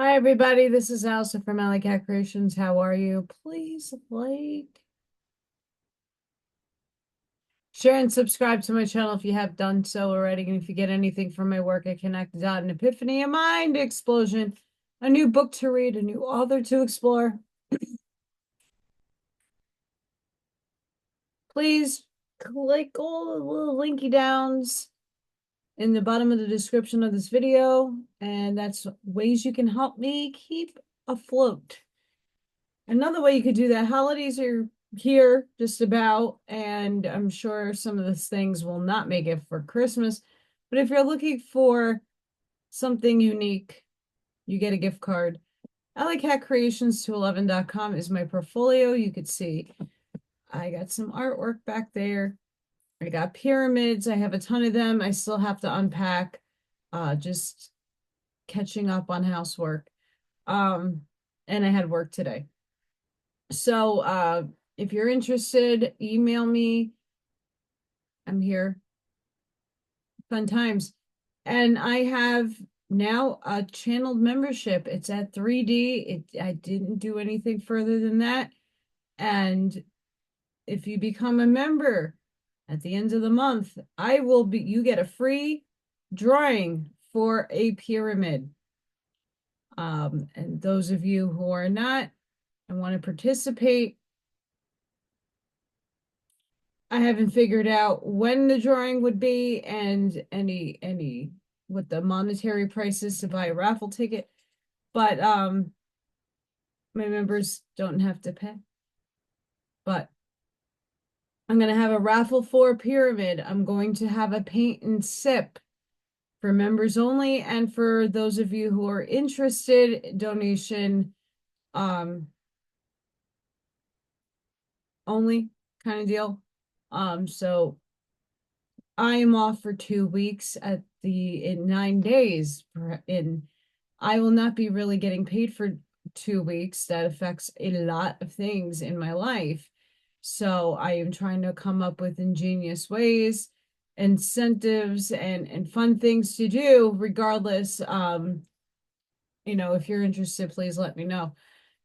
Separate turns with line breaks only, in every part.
Hi, everybody. This is Elsa from Alley Cat Creations. How are you? Please share, and subscribe to my channel if you have done so already. And if you get anything from my work at Connect Dot, an epiphany, a mind explosion, a new book to read, a new author to explore, please click all the little linky downs in the bottom of the description of this video. And that's ways you can help me keep afloat. Another way you could do that, holidays are here just about, and I'm sure some of those things will not make it for Christmas. But if you're looking for something unique, you get a gift card. Allylatcreations211.com is my portfolio. You could see I got some artwork back there. I got pyramids. I have a ton of them. I still have to unpack, just catching up on housework. And I had work today. So if you're interested, email me. I'm here. Fun times. And I have now a channeled membership. It's at 3D. I didn't do anything further than that. And if you become a member at the end of the month, you get a free drawing for a pyramid. And those of you who are not and want to participate, I haven't figured out when the drawing would be and any what the monetary price is to buy a raffle ticket. But my members don't have to pay. But I'm gonna have a raffle for a pyramid. I'm going to have a paint and sip for members only, and for those of you who are interested, donation only kind of deal. So I am off for 2 weeks in 9 days I will not be really getting paid for 2 weeks. That affects a lot of things in my life. So I am trying to come up with ingenious ways, incentives, and fun things to do regardless. If you're interested, please let me know.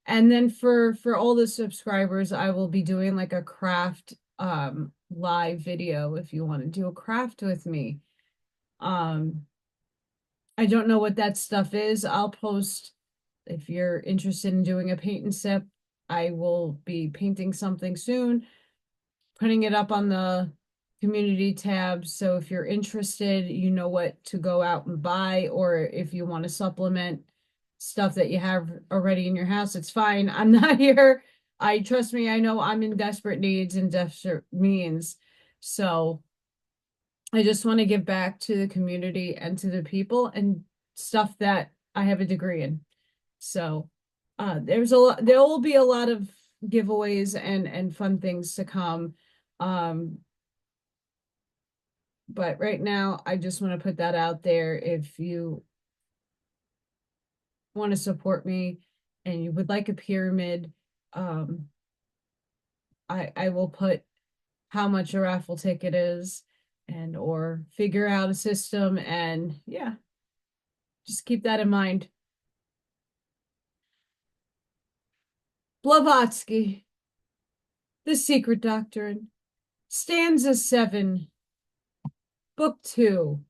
And then for all the subscribers, I will be doing like a craft live video if you want to do a craft with me. I don't know what that stuff is. I'll post if you're interested in doing a paint and sip. I will be painting something soon, putting it up on the community tab. So if you're interested, you know what to go out and buy, or if you want to supplement stuff that you have already in your house, it's fine. I'm not here. Trust me, I know I'm in desperate needs and desperate means. So I just want to give back to the community and to the people and stuff that I have a degree in. So there will be a lot of giveaways and fun things to come. But right now I just want to put that out there. If you want to support me and you would like a pyramid, I will put how much a raffle ticket is or figure out a system, and yeah, just keep that in mind. Blavatsky, The Secret Doctrine, Stanza 7, Book 2,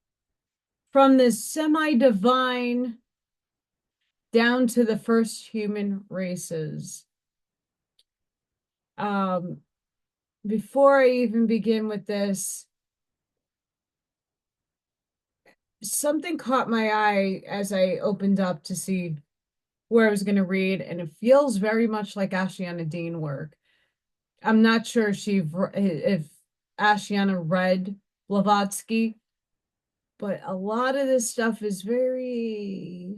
from the semi-divine down to the first human races. Before I even begin with this, something caught my eye as I opened up to see where I was going to read, and it feels very much like Ashiana Dean work. I'm not sure if Ashiana read Blavatsky, but a lot of this stuff is very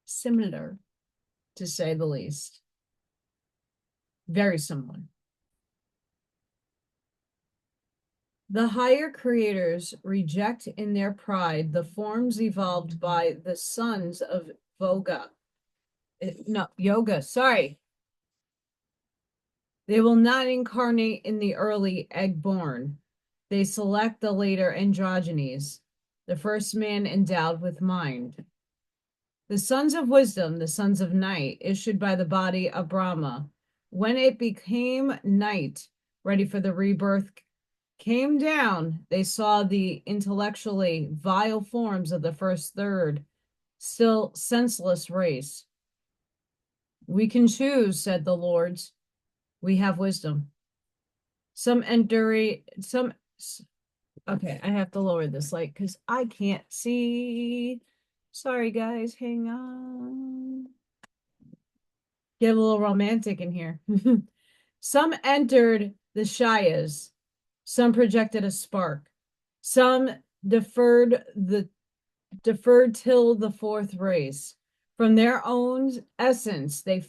similar, to say the least. Very similar. The higher creators reject in their pride the forms evolved by the sons of yoga, sorry. They will not incarnate in the early egg-born. They select the later androgynes, the first man endowed with mind. The sons of wisdom, the sons of night, issued by the body of Brahma, when it became night, ready for the rebirth, came down. They saw the intellectually vile forms of the first third, still senseless race. We can choose, said the lords. We have wisdom. Okay, I have to lower this light because I can't see. Sorry, guys, hang on. Get a little romantic in here. Some entered the Shayas. Some projected a spark. Some deferred till the fourth race. From their own essence, they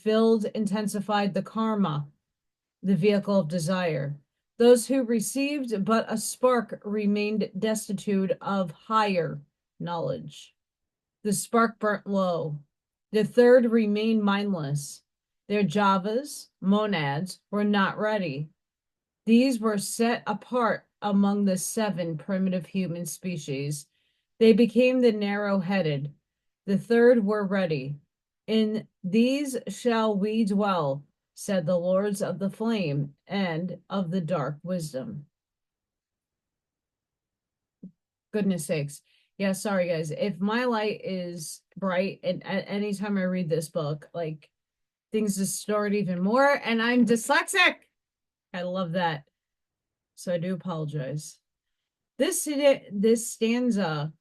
intensified the karma, the vehicle of desire. Those who received but a spark remained destitute of higher knowledge. The spark burnt low. The third remained mindless. Their javas, monads, were not ready. These were set apart among the 7 primitive human species. They became the narrow-headed. The third were ready. In these shall we dwell, said the lords of the flame and of the dark wisdom. Goodness sakes. Yeah, sorry guys. If my light is bright and at any time I read this book, like things distort even more, and I'm dyslexic. I love that. So I do apologize. This stanza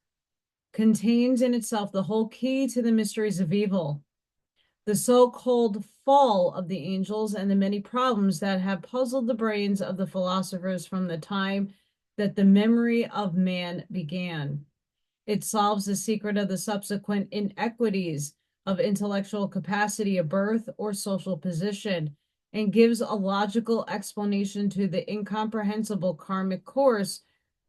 contains in itself the whole key to the mysteries of evil, the so-called fall of the angels, and the many problems that have puzzled the brains of the philosophers from the time that the memory of man began. It solves the secret of the subsequent inequities of intellectual capacity of birth or social position, and gives a logical explanation to the incomprehensible karmic course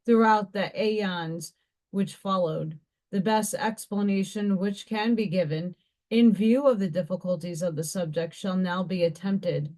throughout the aeons which followed. The best explanation which can be given, in view of the difficulties of the subject, shall now be attempted.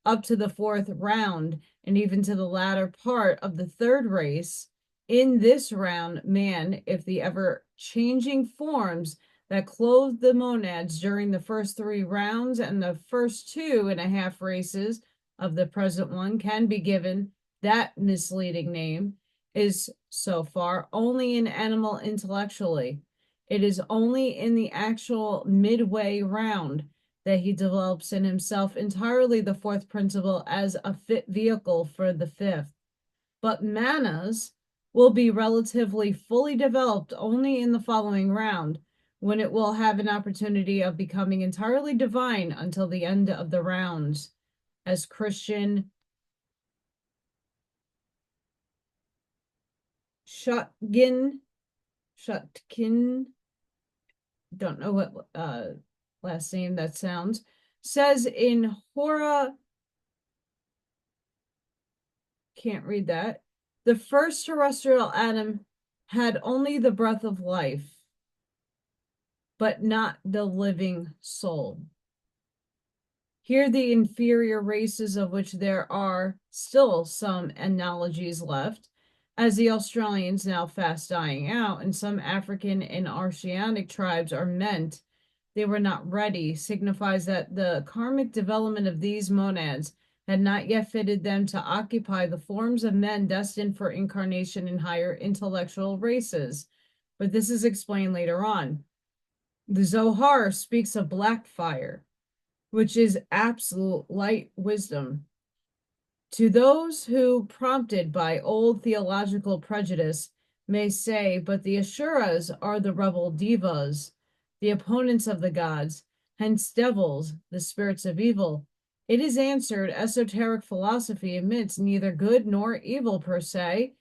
Up to the 4th round, and even to the latter part of the 3rd race, in this round, man, if the ever-changing forms that clothed the monads during the first 3 rounds and the first 2.5 races of the present one can be given that misleading name, is so far only an animal intellectually. It is only in the actual midway round that he develops in himself entirely the 4th principle as a fit vehicle for the 5th. But manas will be relatively fully developed only in the following round, when it will have an opportunity of becoming entirely divine until the end of the rounds, as Christian Shutkin, don't know what last name that sounds, says in Hora, can't read that, the first terrestrial atom had only the breath of life, but not the living soul. Here the inferior races, of which there are still some analogies left, as the Australians now fast dying out, and some African and Oceanic tribes are meant, they were not ready, signifies that the karmic development of these monads had not yet fitted them to occupy the forms of men destined for incarnation in higher intellectual races. But this is explained later on. The Zohar speaks of black fire, which is absolute light wisdom. To those who, prompted by old theological prejudice, may say, but the Asuras are the rebel devas, the opponents of the gods, hence devils, the spirits of evil, it is answered, esoteric philosophy admits neither good nor evil per se,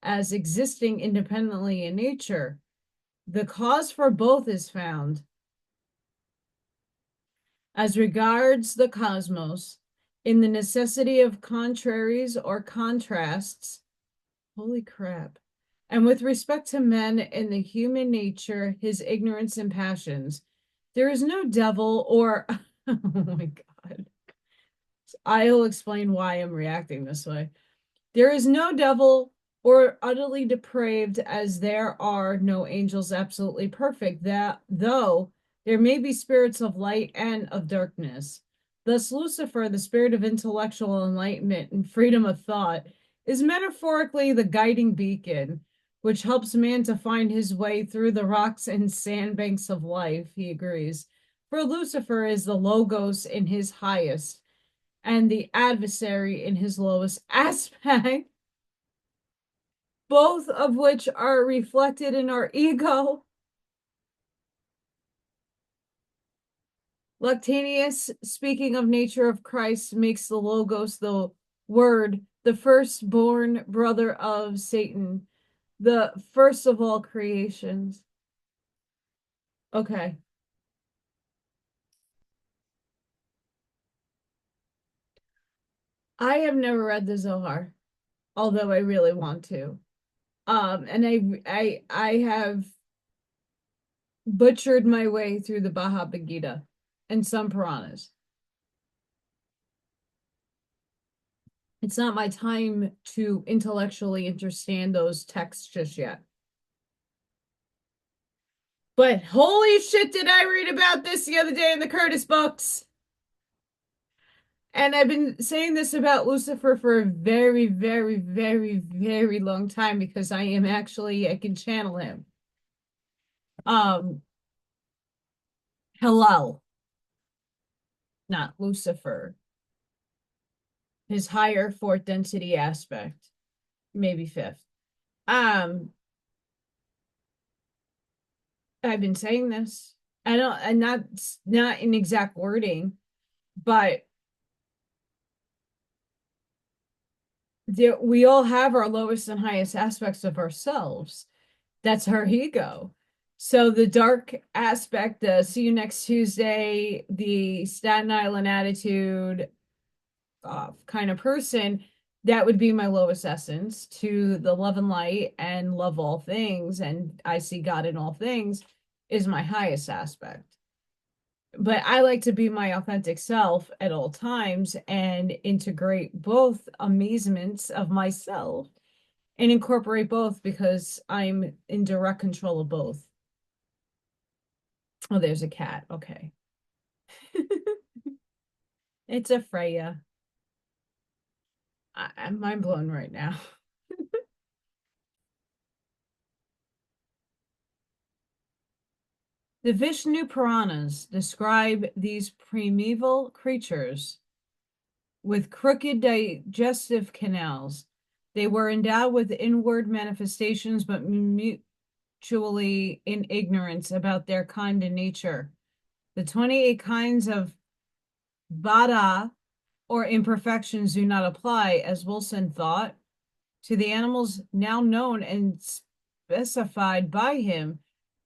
as existing independently in nature. The cause for both is found. As regards the cosmos, in the necessity of contraries or contrasts, holy crap, and with respect to men and the human nature, his ignorance and passions, there is no devil or, oh my God, I'll explain why I'm reacting this way. There is no devil or utterly depraved, as there are no angels absolutely perfect, that though There may be spirits of light and of darkness. Thus, Lucifer, the spirit of intellectual enlightenment and freedom of thought, is metaphorically the guiding beacon, which helps man to find his way through the rocks and sandbanks of life, he agrees. For Lucifer is the logos in his highest, and the adversary in his lowest aspect, both of which are reflected in our ego. Lactantius, speaking of nature of Christ, makes the logos the word, the firstborn brother of Satan, the first of all creations. Okay. I have never read the Zohar, although I really want to. And I have butchered my way through the Bhagavad Gita and some Puranas. It's not my time to intellectually understand those texts just yet. But holy shit, did I read about this the other day in the Curtis books? And I've been saying this about Lucifer for a very, very, very, very long time because I can channel him. Hillel, not Lucifer. His higher fourth density aspect, maybe fifth. I've been saying this. I don't, and not in exact wording, but we all have our lowest and highest aspects of ourselves. That's our ego. So the dark aspect, the see you next Tuesday, the Staten Island attitude kind of person, that would be my lowest essence. To the love and light and love all things, and I see God in all things, is my highest aspect. But I like to be my authentic self at all times and integrate both amazements of myself and incorporate both because I'm in direct control of both. Oh, there's a cat. Okay. It's a Freya. I'm mind blown right now. The Vishnu Puranas describe these primeval creatures with crooked digestive canals. They were endowed with inward manifestations, but mutually in ignorance about their kind and nature. The 28 kinds of bada or imperfections do not apply, as Wilson thought, to the animals now known and specified by him,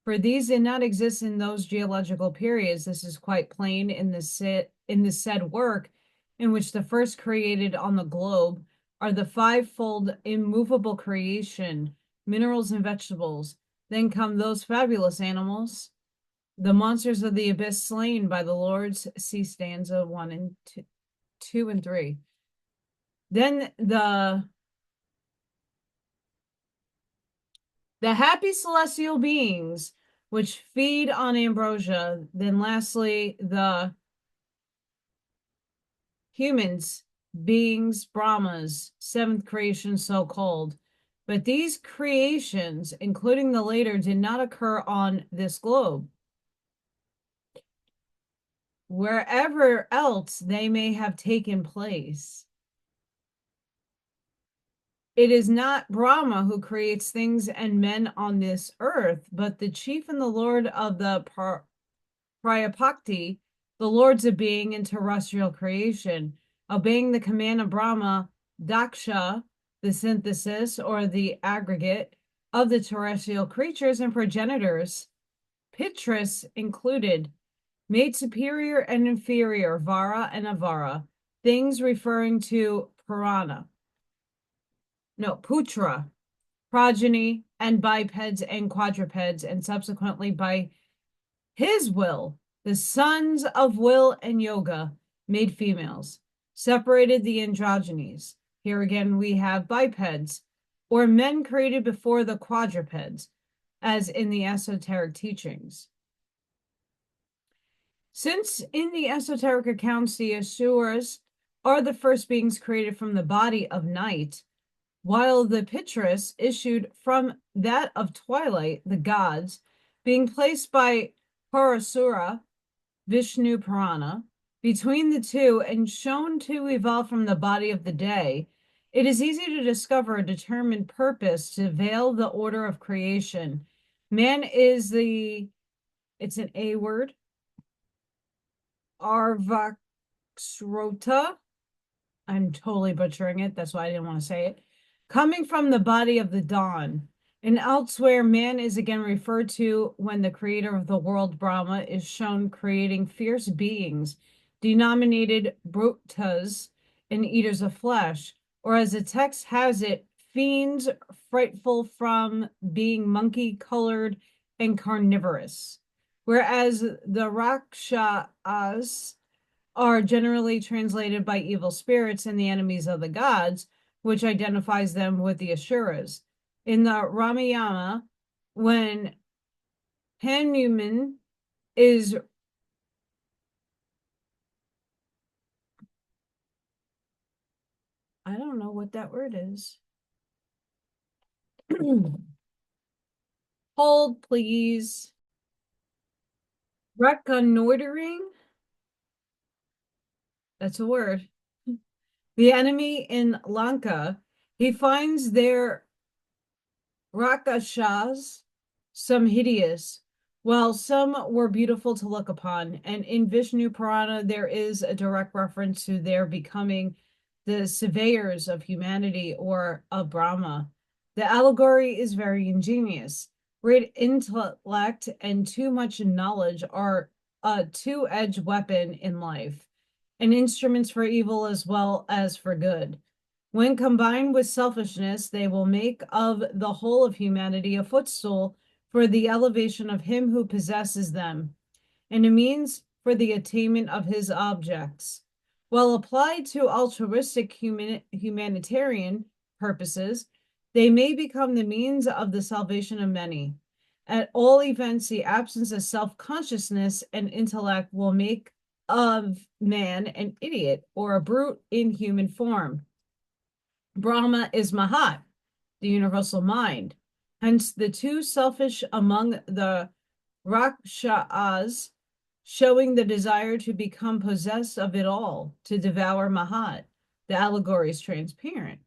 for these did not exist in those geological periods. This is quite plain in the said work, in which the first created on the globe are the fivefold immovable creation, minerals and vegetables. Then come those fabulous animals, the monsters of the abyss slain by the Lords. See stanza 1 and 2 and 3. Then the happy celestial beings which feed on ambrosia. Then lastly, the humans, beings, Brahmas, seventh creation so called. But these creations, including the later, did not occur on this globe. Wherever else they may have taken place. It is not Brahma who creates things and men on this earth, but the chief and the lord of the Prayapakti, the lords of being in terrestrial creation, obeying the command of Brahma, Daksha, the synthesis or the aggregate of the terrestrial creatures and progenitors, Pitris included, made superior and inferior, Vara and Avara, things referring to Purana. No, Putra, progeny, and bipeds and quadrupeds, and subsequently by his will, the sons of will and yoga made females, separated the androgynes. Here again we have bipeds, or men created before the quadrupeds, as in the esoteric teachings. Since in the esoteric accounts the Asuras are the first beings created from the body of night, while the Pitris issued from that of twilight, the gods, being placed by Parasura, Vishnu Purana, between the two and shown to evolve from the body of the day, it is easy to discover a determined purpose to veil the order of creation. Man is it's an A word, Arvaksrota. I'm totally butchering it. That's why I didn't want to say it. Coming from the body of the dawn. And elsewhere, man is again referred to when the creator of the world, Brahma, is shown creating fierce beings, denominated brutas and eaters of flesh, or as the text has it, fiends frightful from being monkey-colored and carnivorous. Whereas the Rakshas are generally translated by evil spirits and the enemies of the gods, which identifies them with the Asuras. In the Ramayana, when Hanuman is I don't know what that word is. Hold, please. Reconnoitering. That's a word. The enemy in Lanka, he finds their Rakshas, some hideous, while some were beautiful to look upon. And in Vishnu Purana, there is a direct reference to their becoming the surveyors of humanity or of Brahma. The allegory is very ingenious. Great intellect and too much knowledge are a two-edged weapon in life, and instruments for evil as well as for good. When combined with selfishness, they will make of the whole of humanity a footstool for the elevation of him who possesses them, and a means for the attainment of his objects. While applied to altruistic humanitarian purposes, they may become the means of the salvation of many. At all events, the absence of self-consciousness and intellect will make of man an idiot or a brute in human form. Brahma is Mahat, the universal mind. Hence, the two selfish among the Rakshas, showing the desire to become possessed of it all, to devour Mahat. The allegory is transparent.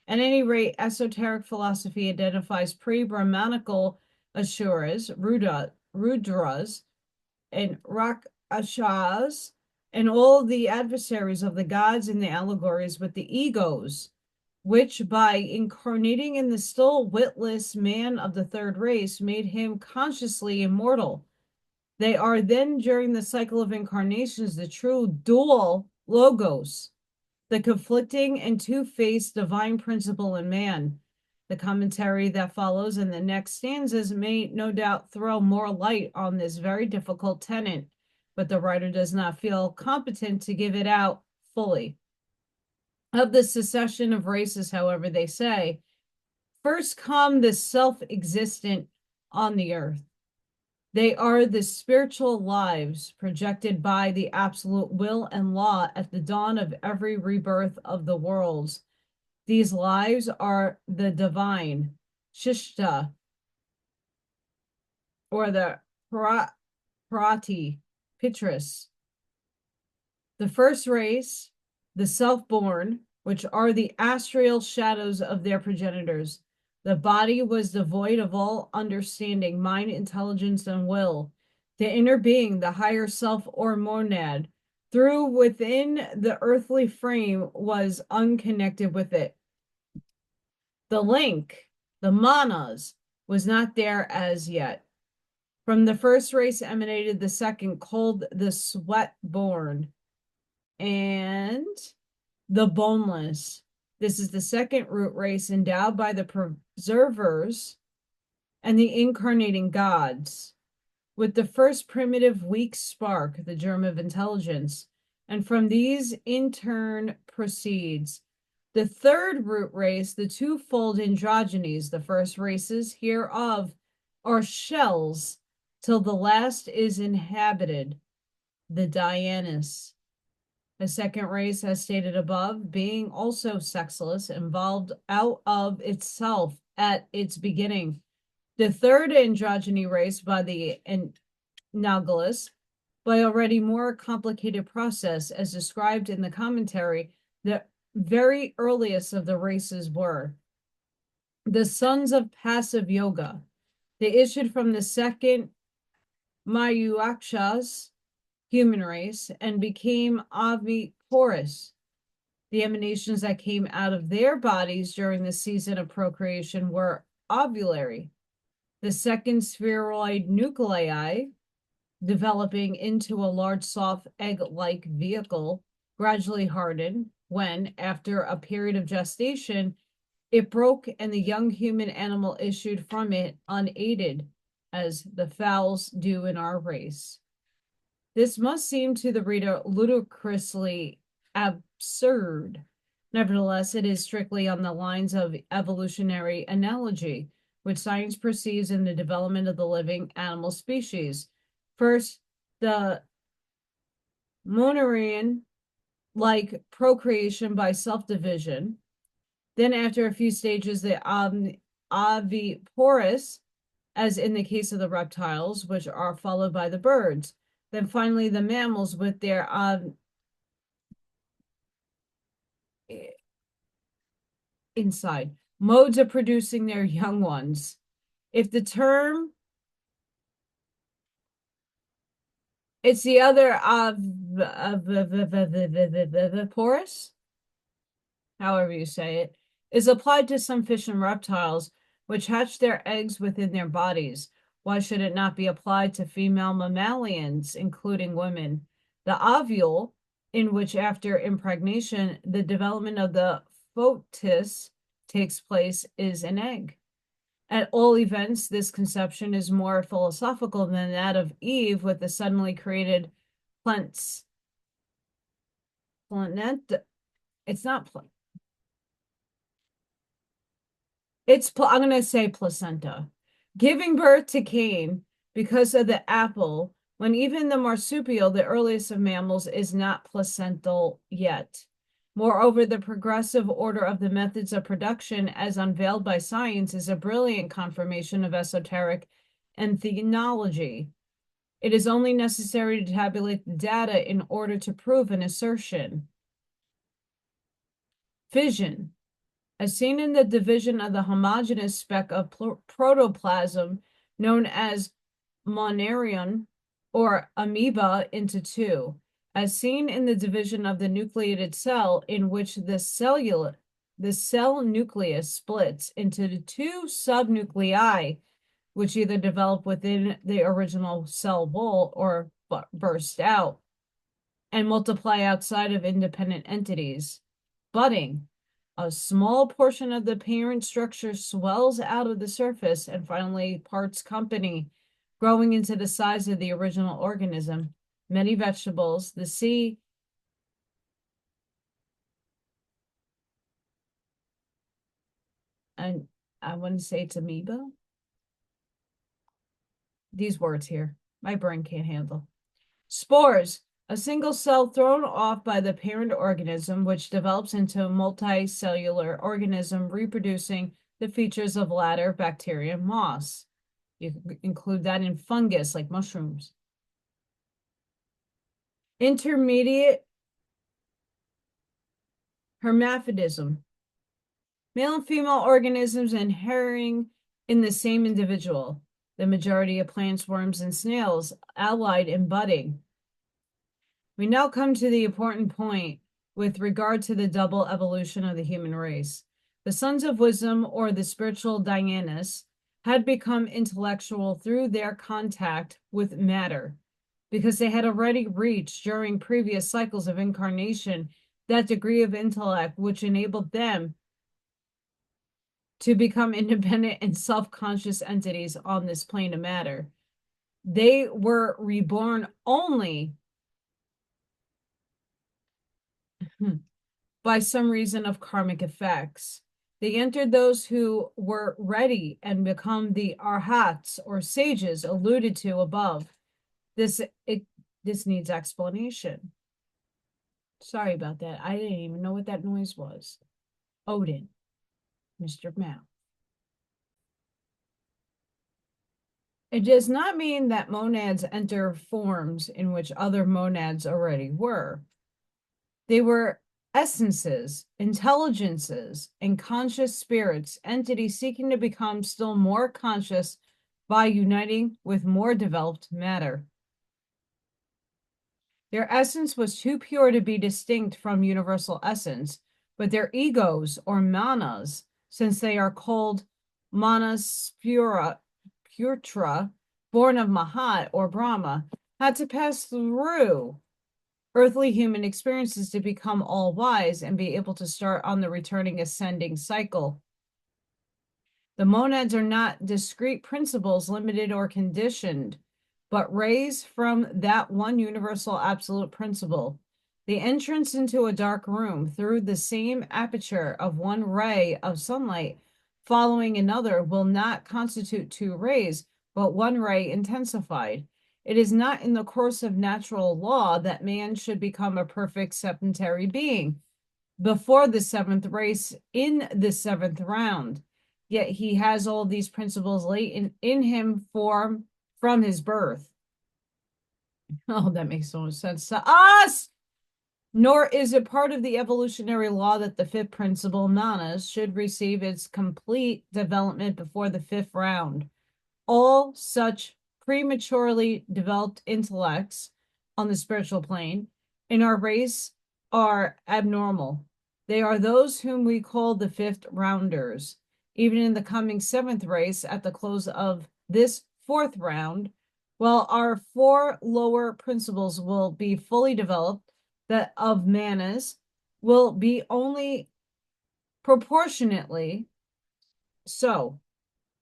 At any rate, esoteric philosophy identifies pre-Brahmanical Asuras, Rudras, and Rakshas, and all the adversaries of the gods in the allegories with the egos, which by incarnating in the still witless man of the third race made him consciously immortal. They are then, during the cycle of incarnations, the true dual logos, the conflicting and two-faced divine principle in man. The commentary that follows in the next stanzas may no doubt throw more light on this very difficult tenet, but the writer does not feel competent to give it out fully. Of the succession of races, however, they say, first come the self-existent on the earth. They are the spiritual lives projected by the absolute will and law at the dawn of every rebirth of the worlds. These lives are the divine, Shishta, or the Prati, Pitris. The first race, the self-born, which are the astral shadows of their progenitors. The body was devoid of all understanding, mind, intelligence, and will. The inner being, the higher self or monad, through within the earthly frame, was unconnected with it. The link, the manas, was not there as yet. From the first race emanated the second, called the sweat-born, and the boneless. This is the second root race endowed by the preservers and the incarnating gods, with the first primitive weak spark, the germ of intelligence. And from these in turn proceeds the third root race, the twofold androgynes. The first races hereof are shells, till the last is inhabited. the Dhyanis. A second race, as stated above, being also sexless, evolved out of itself at its beginning. The third androgyny race by the Nautilus, by already more complicated process, as described in the commentary, the very earliest of the races were the sons of passive yoga. They issued from the second Mayuakshas human race and became oviporous. The emanations that came out of their bodies during the season of procreation were ovulary. The second spheroid nuclei, developing into a large soft egg-like vehicle, gradually hardened when, after a period of gestation, it broke and the young human animal issued from it unaided, as the fowls do in our race. This must seem to the reader ludicrously absurd. Nevertheless, it is strictly on the lines of evolutionary analogy, which science perceives in the development of the living animal species. First, the Monerian, like procreation by self-division. Then, after a few stages, the oviporous, as in the case of the reptiles, which are followed by the birds. Then finally, the mammals with their inside modes of producing their young ones. If the term, it's the other porous, however you say it, is applied to some fish and reptiles which hatch their eggs within their bodies. Why should it not be applied to female mammalians, including women? The ovule, in which after impregnation, the development of the foetus takes place, is an egg. At all events, this conception is more philosophical than that of Eve with the suddenly created plants. It's not plant. I'm going to say placenta. Giving birth to Cain because of the apple, when even the marsupial, the earliest of mammals, is not placental yet. Moreover, the progressive order of the methods of production as unveiled by science is a brilliant confirmation of esoteric and theology. It is only necessary to tabulate the data in order to prove an assertion. Fission. As seen in the division of the homogeneous speck of protoplasm known as monarion or amoeba into two, as seen in the division of the nucleated cell in which the cell nucleus splits into the two subnuclei, which either develop within the original cell wall or burst out and multiply outside of independent entities. Budding. A small portion of the parent structure swells out of the surface and finally parts company, growing into the size of the original organism. Many vegetables, the sea, and I wouldn't say it's amoeba. These words here, my brain can't handle. Spores, a single cell thrown off by the parent organism, which develops into a multicellular organism reproducing the features of latter bacteria and moss. You can include that in fungus, like mushrooms. Intermediate hermaphrodism. Male and female organisms inhering in the same individual. The majority of plants, worms, and snails allied in budding. We now come to the important point with regard to the double evolution of the human race. The sons of wisdom, or the spiritual Dhyanis, had become intellectual through their contact with matter, because they had already reached, during previous cycles of incarnation, that degree of intellect which enabled them to become independent and self-conscious entities on this plane of matter. They were reborn only by some reason of karmic effects. They entered those who were ready and become the arhats or sages alluded to above. This this needs explanation. Sorry about that. I didn't even know what that noise was. Odin, Mr. Mouth. It does not mean that monads enter forms in which other monads already were. They were essences, intelligences, and conscious spirits, entities seeking to become still more conscious by uniting with more developed matter. Their essence was too pure to be distinct from universal essence, but their egos, or manas, since they are called manas putra, born of Mahat or Brahma, had to pass through earthly human experiences to become all wise and be able to start on the returning ascending cycle. The monads are not discrete principles, limited or conditioned, but rays from that one universal absolute principle. The entrance into a dark room through the same aperture of one ray of sunlight following another will not constitute two rays, but one ray intensified. It is not in the course of natural law that man should become a perfect septenary being before the seventh race in the seventh round. Yet he has all these principles latent in him from his birth. Oh, that makes so much sense to us. Nor is it part of the evolutionary law that the fifth principle, manas, should receive its complete development before the fifth round. All such prematurely developed intellects on the spiritual plane in our race are abnormal. They are those whom we call the fifth rounders. Even in the coming seventh race, at the close of this fourth round, while our four lower principles will be fully developed, that of manas will be only proportionately so.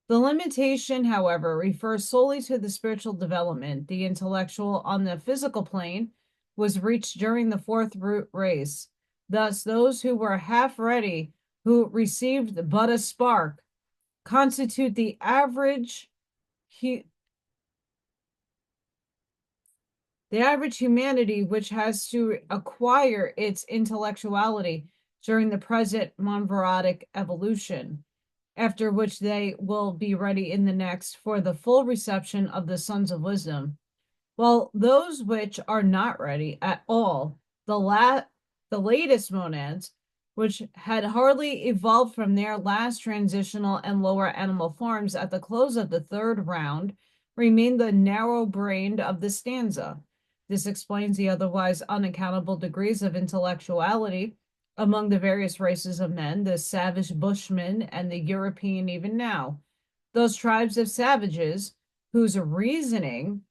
The limitation, however, refers solely to the spiritual development. The intellectual on the physical plane was reached during the fourth race. Thus, those who were half ready, who received but a spark, constitute the average humanity which has to acquire its intellectuality during the present monvoric evolution, after which they will be ready in the next for the full reception of the sons of wisdom. While those which are not ready at all, the latest monads, which had hardly evolved from their last transitional and lower animal forms at the close of the third round, remain the narrow-brained of the stanza. This explains the otherwise unaccountable degrees of intellectuality among the various races of men, the savage Bushmen and the European even now. Those tribes of savages whose reasoning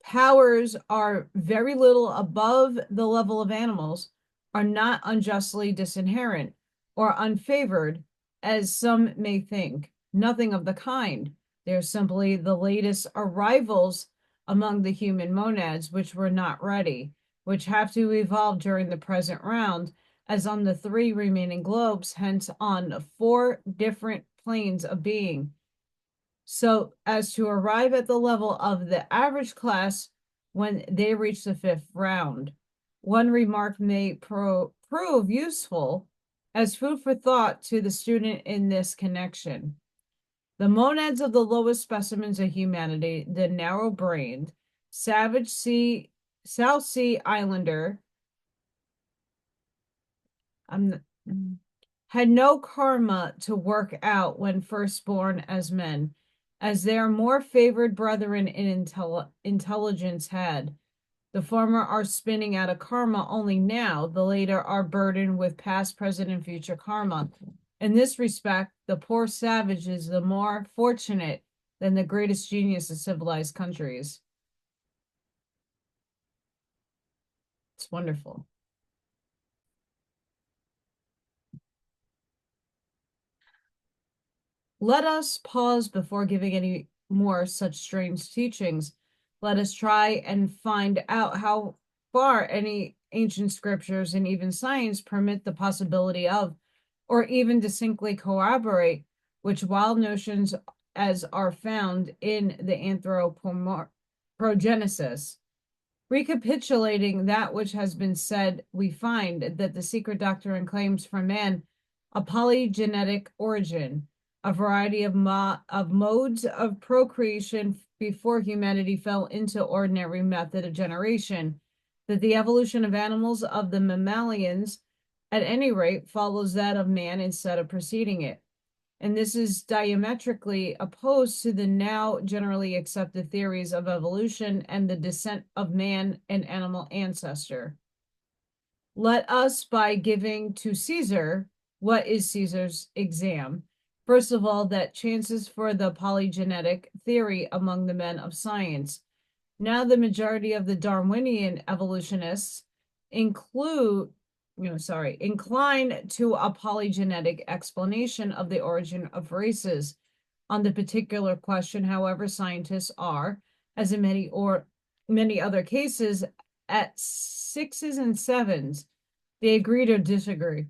powers are very little above the level of animals are not unjustly disinherent or unfavored, as some may think. Nothing of the kind. They're simply the latest arrivals among the human monads, which were not ready, which have to evolve during the present round, as on the three remaining globes, hence on 4 different planes of being, so as to arrive at the level of the average class when they reach the 5th round. One remark may prove useful as food for thought to the student in this connection. The monads of the lowest specimens of humanity, the narrow-brained, savage South Sea Islander, had no karma to work out when first born as men, as their more favored brethren in intelligence had. The former are spinning out a karma only now, the later are burdened with past, present, and future karma. In this respect, the poor savage is the more fortunate than the greatest genius of civilized countries. It's wonderful. Let us pause before giving any more such strange teachings. Let us try and find out how far any ancient scriptures and even science permit the possibility of, or even distinctly corroborate, which wild notions as are found in the progenesis. Recapitulating that which has been said, we find that the secret doctrine claims for man a polygenetic origin, a variety of modes of procreation before humanity fell into ordinary method of generation, that the evolution of animals of the mammalians, at any rate, follows that of man instead of preceding it. And this is diametrically opposed to the now generally accepted theories of evolution and the descent of man and animal ancestor. Let us, by giving to Caesar what is Caesar's exam, first of all, that chances for the polygenetic theory among the men of science. Now the majority of the Darwinian evolutionists incline to a polygenetic explanation of the origin of races. On the particular question, however, scientists are, as in many other cases, at sixes and sevens. They agree to disagree.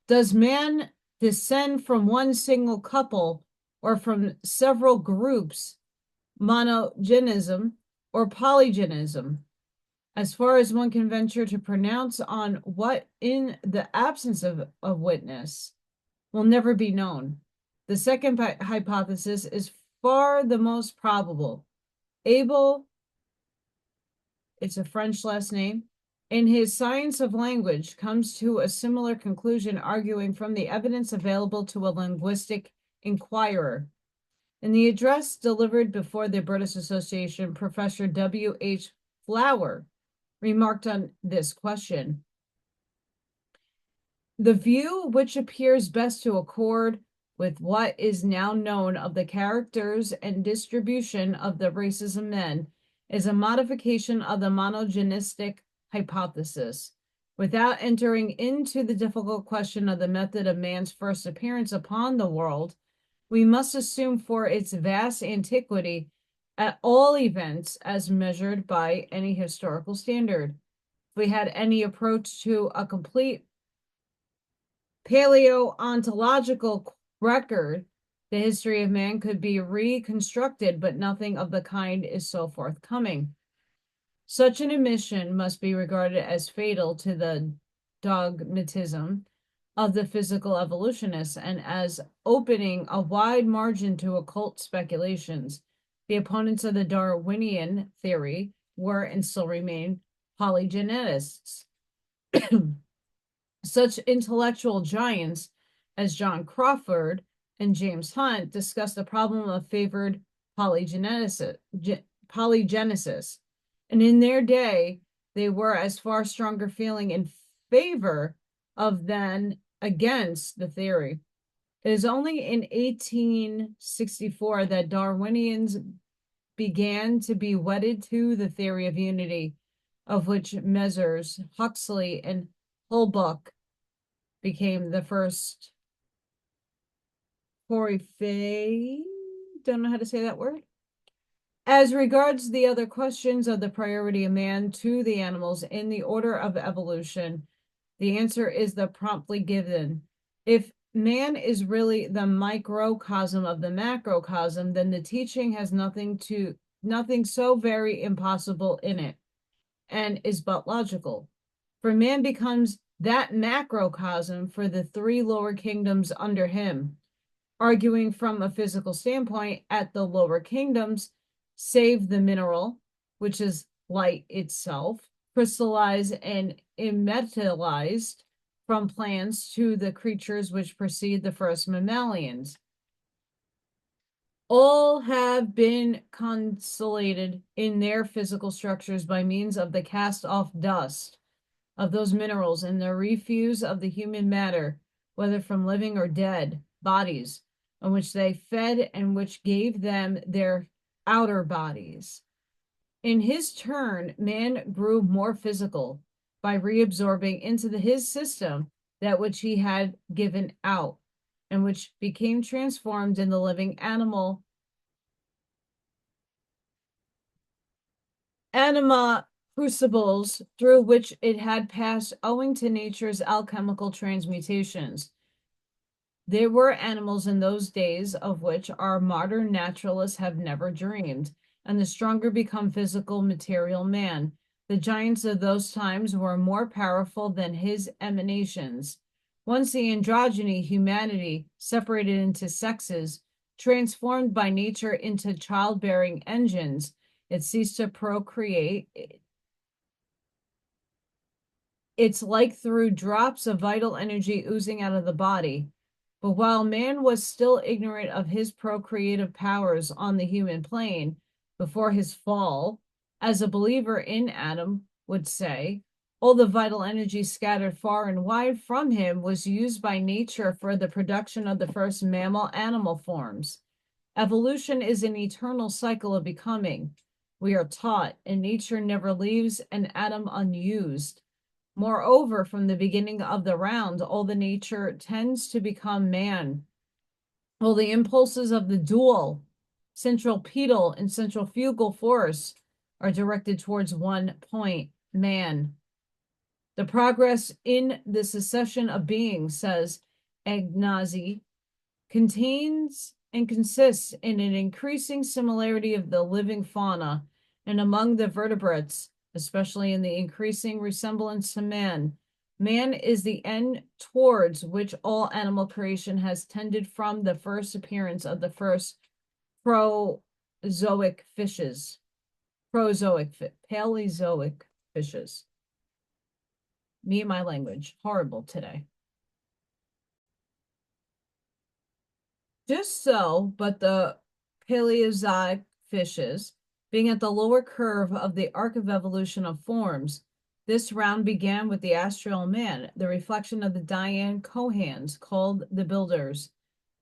Does man descend from one single couple or from several groups, monogenism or polygenism? As far as one can venture to pronounce on what, in the absence of witness, will never be known. The second hypothesis is far the most probable. Abel, it's a French last name, in his Science of Language comes to a similar conclusion, arguing from the evidence available to a linguistic inquirer. In the address delivered before the British Association, Professor W.H. Flower remarked on this question. The view which appears best to accord with what is now known of the characters and distribution of the races of men is a modification of the monogenistic hypothesis. Without entering into the difficult question of the method of man's first appearance upon the world, we must assume for its vast antiquity, at all events, as measured by any historical standard. If we had any approach to a complete paleontological record, the history of man could be reconstructed, but nothing of the kind is so forthcoming. Such an admission must be regarded as fatal to the dogmatism of the physical evolutionists and as opening a wide margin to occult speculations. The opponents of the Darwinian theory were and still remain polygenetists. Such intellectual giants as John Crawford and James Hunt discussed the problem of favored polygenesis. And in their day, they were as far stronger feeling in favor of than against the theory. It is only in 1864 that Darwinians began to be wedded to the theory of unity, of which Messrs. Huxley and Holbrook became the first coryphée. Don't know how to say that word. As regards the other questions of the priority of man to the animals in the order of evolution, the answer is the promptly given. If man is really the microcosm of the macrocosm, then the teaching has nothing so very impossible in it, and is but logical. For man becomes that macrocosm for the three lower kingdoms under him, arguing from a physical standpoint at the lower kingdoms, save the mineral, which is light itself, crystallized and immetalized from plants to the creatures which precede the first mammalians. All have been consolidated in their physical structures by means of the cast-off dust of those minerals and the refuse of the human matter, whether from living or dead bodies, on which they fed and which gave them their outer bodies. In his turn, man grew more physical by reabsorbing into his system that which he had given out, and which became transformed in the living anima crucibles through which it had passed owing to nature's alchemical transmutations. There were animals in those days of which our modern naturalists have never dreamed, and the stronger become physical material man. The giants of those times were more powerful than his emanations. Once the androgyny humanity separated into sexes, transformed by nature into childbearing engines, it ceased to procreate. It's like through drops of vital energy oozing out of the body. But while man was still ignorant of his procreative powers on the human plane before his fall, as a believer in Adam would say, all the vital energy scattered far and wide from him was used by nature for the production of the first mammal animal forms. Evolution is an eternal cycle of becoming. We are taught, and nature never leaves an atom unused. Moreover, from the beginning of the round, all the nature tends to become man. All the impulses of the dual, centripetal, and centrifugal force are directed towards one point, man. The progress in the succession of beings, says Agnazi, contains and consists in an increasing similarity of the living fauna, and among the vertebrates, especially in the increasing resemblance to man. Man is the end towards which all animal creation has tended from the first appearance of the first Paleozoic fishes. Me and my language, horrible today. Just so, but the Paleozoic fishes, being at the lower curve of the arc of evolution of forms, this round began with the astral man, the reflection of the Dzyan Kohans, called the builders.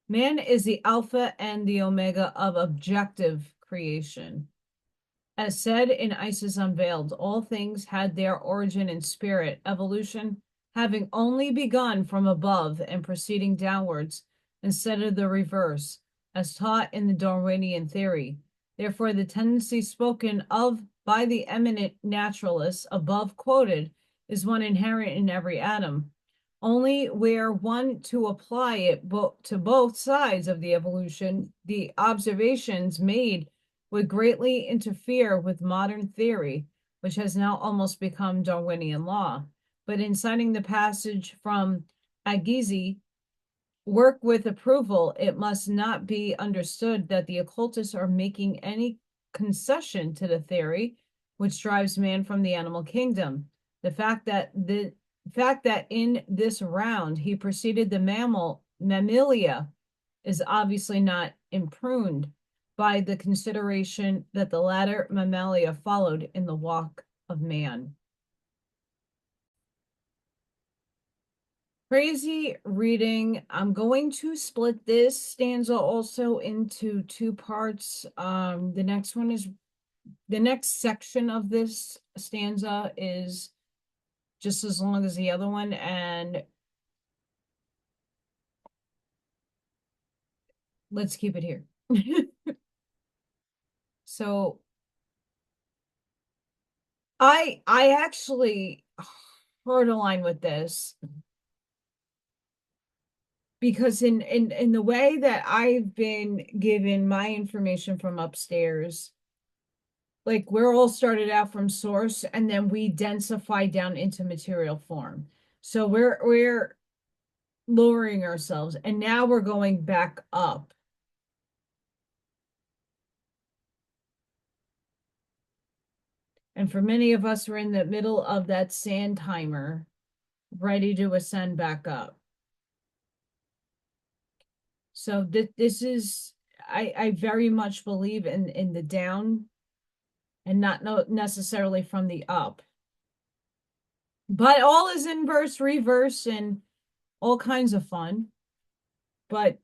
Man is the alpha and the omega of objective creation. As said in Isis Unveiled, all things had their origin in spirit, evolution having only begun from above and proceeding downwards, instead of the reverse, as taught in the Darwinian theory. Therefore, the tendency spoken of by the eminent naturalists above quoted is one inherent in every atom. Only where one to apply it to both sides of the evolution, the observations made would greatly interfere with modern theory, which has now almost become Darwinian law. But in citing the passage from Agassiz, work with approval, it must not be understood that the occultists are making any concession to the theory which drives man from the animal kingdom. The fact that in this round he preceded the mammalia is obviously not impugned by the consideration that the latter mammalia followed in the walk of man. Crazy reading. I'm going to split this stanza also into two parts. The next section of this stanza is just as long as the other one, and let's keep it here. So I actually heard a line with this, because in the way that I've been given my information from upstairs, like we're all started out from source and then we densify down into material form. So we're lowering ourselves and now we're going back up. And for many of us, we're in the middle of that sand timer, ready to ascend back up. So this is, I very much believe in the down and not necessarily from the up. But all is inverse, reverse, and all kinds of fun. But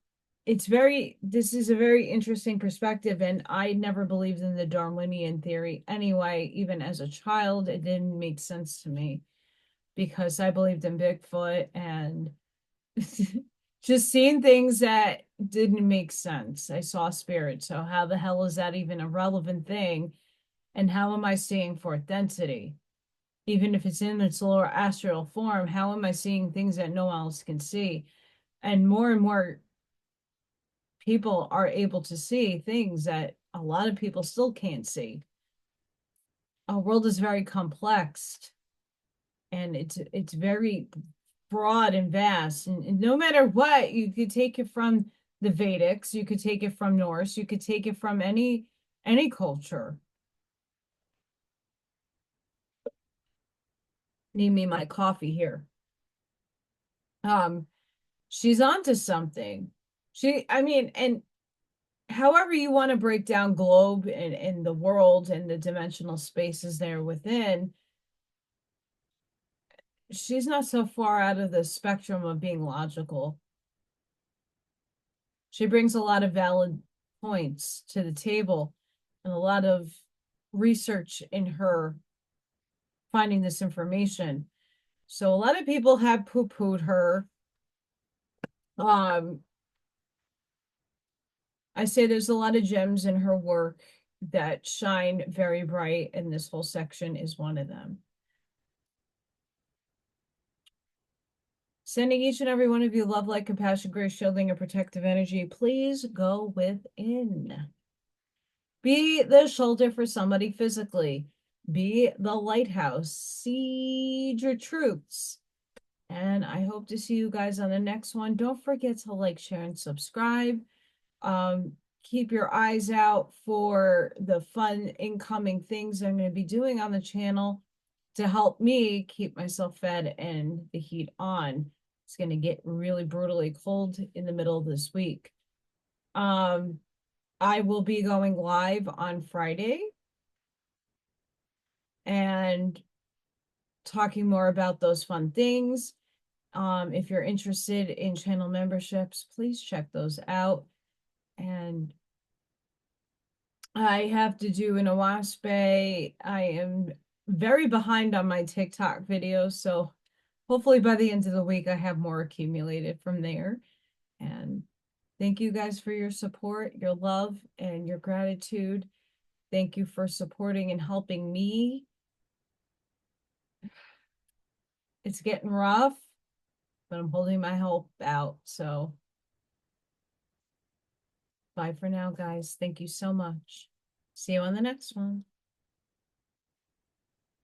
this is a very interesting perspective, and I never believed in the Darwinian theory anyway. Even as a child, it didn't make sense to me because I believed in Bigfoot and just seeing things that didn't make sense. I saw spirit, so how the hell is that even a relevant thing? And how am I seeing fourth density? Even if it's in its lower astral form, how am I seeing things that no one else can see? And more people are able to see things that a lot of people still can't see. Our world is very complex, and it's very broad and vast. And no matter what, you could take it from the Vedics, you could take it from Norse, you could take it from any culture. Need me my coffee here. She's onto something. I mean, and however you want to break down globe and the world and the dimensional spaces there within, she's not so far out of the spectrum of being logical. She brings a lot of valid points to the table and a lot of research in her finding this information. So a lot of people have poo-pooed her. I say there's a lot of gems in her work that shine very bright, and this whole section is one of them. Sending each and every one of you love, light, compassion, grace, shielding, and protective energy. Please go within. Be the shoulder for somebody physically. Be the lighthouse. See your truths. And I hope to see you guys on the next one. Don't forget to like, share, and subscribe. Keep your eyes out for the fun incoming things I'm going to be doing on the channel to help me keep myself fed and the heat on. It's going to get really brutally cold in the middle of this week. I will be going live on Friday and talking more about those fun things. If you're interested in channel memberships, please check those out. And I have to do an Owaspe. I am very behind on my TikTok videos, so hopefully by the end of the week I have more accumulated from there. And thank you guys for your support, your love, and your gratitude. Thank you for supporting and helping me. It's getting rough, but I'm holding my hope out. So bye for now, guys. Thank you so much. See you on the next one.